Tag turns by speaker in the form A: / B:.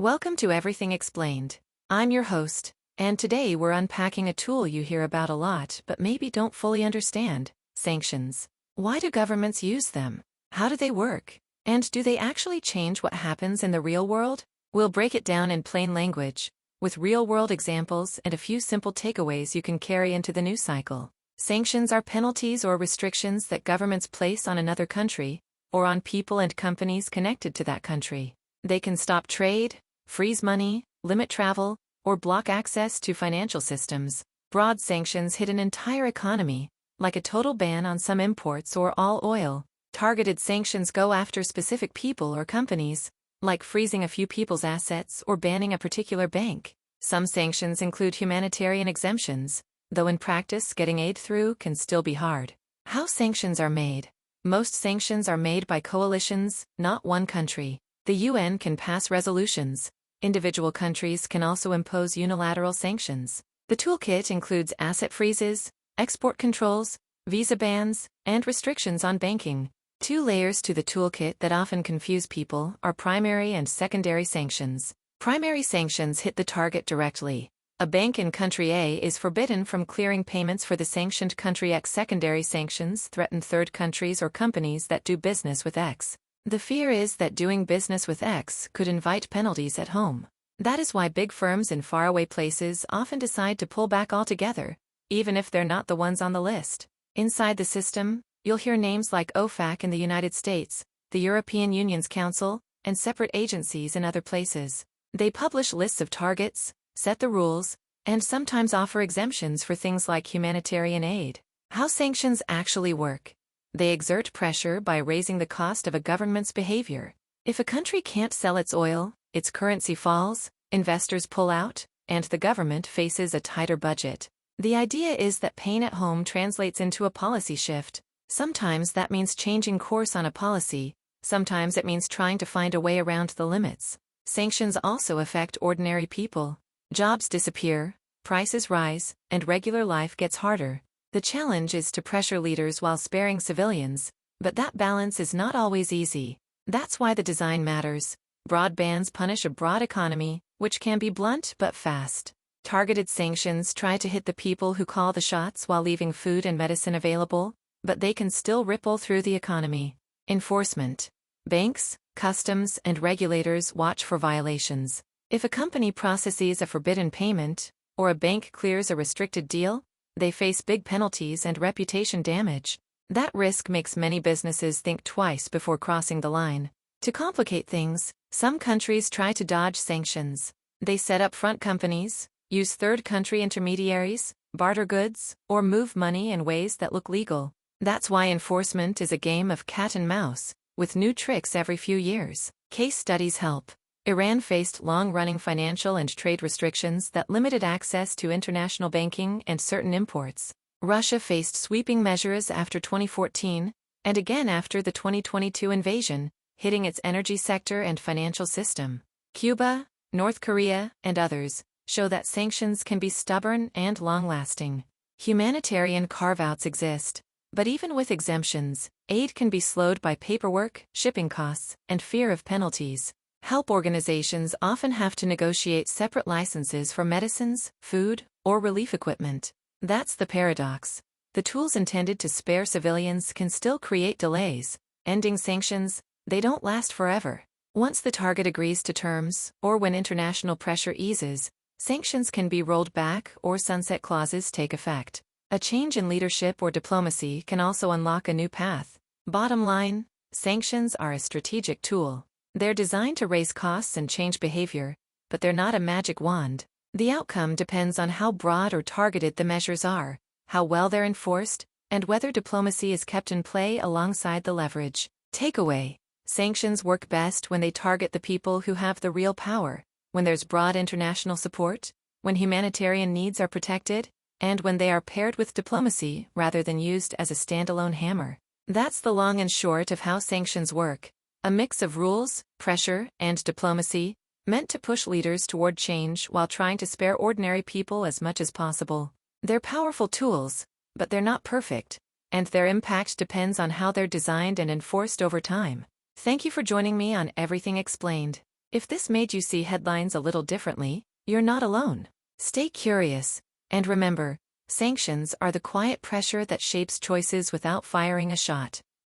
A: Welcome to Everything Explained. I'm your host, and today we're unpacking a tool you hear about a lot but maybe don't fully understand: sanctions. Why do governments use them? How do they work? And do they actually change what happens in the real world? We'll break it down in plain language, with real-world examples and a few simple takeaways you can carry into the new cycle. Sanctions are penalties or restrictions that governments place on another country, or on people and companies connected to that country. They can stop trade, freeze money, limit travel, or block access to financial systems. Broad sanctions hit an entire economy, like a total ban on some imports or all oil. Targeted sanctions go after specific people or companies, like freezing a few people's assets or banning a particular bank. Some sanctions include humanitarian exemptions, though in practice getting aid through can still be hard. How sanctions are made. Most sanctions are made by coalitions, not one country. The UN can pass resolutions. Individual countries can also impose unilateral sanctions. The toolkit includes asset freezes, export controls, visa bans, and restrictions on banking. Two layers to the toolkit that often confuse people are primary and secondary sanctions. Primary sanctions hit the target directly. A bank in country A is forbidden from clearing payments for the sanctioned country X. Secondary sanctions threaten third countries or companies that do business with X. The fear is that doing business with X could invite penalties at home. That is why big firms in faraway places often decide to pull back altogether, even if they're not the ones on the list. Inside the system, you'll hear names like OFAC in the United States, the European Union's Council, and separate agencies in other places. They publish lists of targets, set the rules, and sometimes offer exemptions for things like humanitarian aid. How sanctions actually work. They exert pressure by raising the cost of a government's behavior. If a country can't sell its oil, its currency falls, investors pull out, and the government faces a tighter budget. The idea is that pain at home translates into a policy shift. Sometimes that means changing course on a policy, sometimes it means trying to find a way around the limits. Sanctions also affect ordinary people. Jobs disappear, prices rise, and regular life gets harder. The challenge is to pressure leaders while sparing civilians, but that balance is not always easy. That's why the design matters. Broad bans punish a broad economy, which can be blunt but fast. Targeted sanctions try to hit the people who call the shots while leaving food and medicine available, but they can still ripple through the economy. Enforcement. Banks, customs, and regulators watch for violations. If a company processes a forbidden payment, or a bank clears a restricted deal, they face big penalties and reputation damage. That risk makes many businesses think twice before crossing the line. To complicate things, some countries try to dodge sanctions. They set up front companies, use third-country intermediaries, barter goods, or move money in ways that look legal. That's why enforcement is a game of cat and mouse, with new tricks every few years. Case studies help. Iran faced long-running financial and trade restrictions that limited access to international banking and certain imports. Russia faced sweeping measures after 2014, and again after the 2022 invasion, hitting its energy sector and financial system. Cuba, North Korea, and others show that sanctions can be stubborn and long-lasting. Humanitarian carve-outs exist, but even with exemptions, aid can be slowed by paperwork, shipping costs, and fear of penalties. Help organizations often have to negotiate separate licenses for medicines, food, or relief equipment. That's the paradox. The tools intended to spare civilians can still create delays. Ending sanctions, they don't last forever. Once the target agrees to terms, or when international pressure eases, sanctions can be rolled back or sunset clauses take effect. A change in leadership or diplomacy can also unlock a new path. Bottom line, sanctions are a strategic tool. They're designed to raise costs and change behavior, but they're not a magic wand. The outcome depends on how broad or targeted the measures are, how well they're enforced, and whether diplomacy is kept in play alongside the leverage. Takeaway: sanctions work best when they target the people who have the real power, when there's broad international support, when humanitarian needs are protected, and when they are paired with diplomacy rather than used as a standalone hammer. That's the long and short of how sanctions work. A mix of rules, pressure, and diplomacy, meant to push leaders toward change while trying to spare ordinary people as much as possible. They're powerful tools, but they're not perfect, and their impact depends on how they're designed and enforced over time. Thank you for joining me on Everything Explained. If this made you see headlines a little differently, you're not alone. Stay curious, and remember, sanctions are the quiet pressure that shapes choices without firing a shot.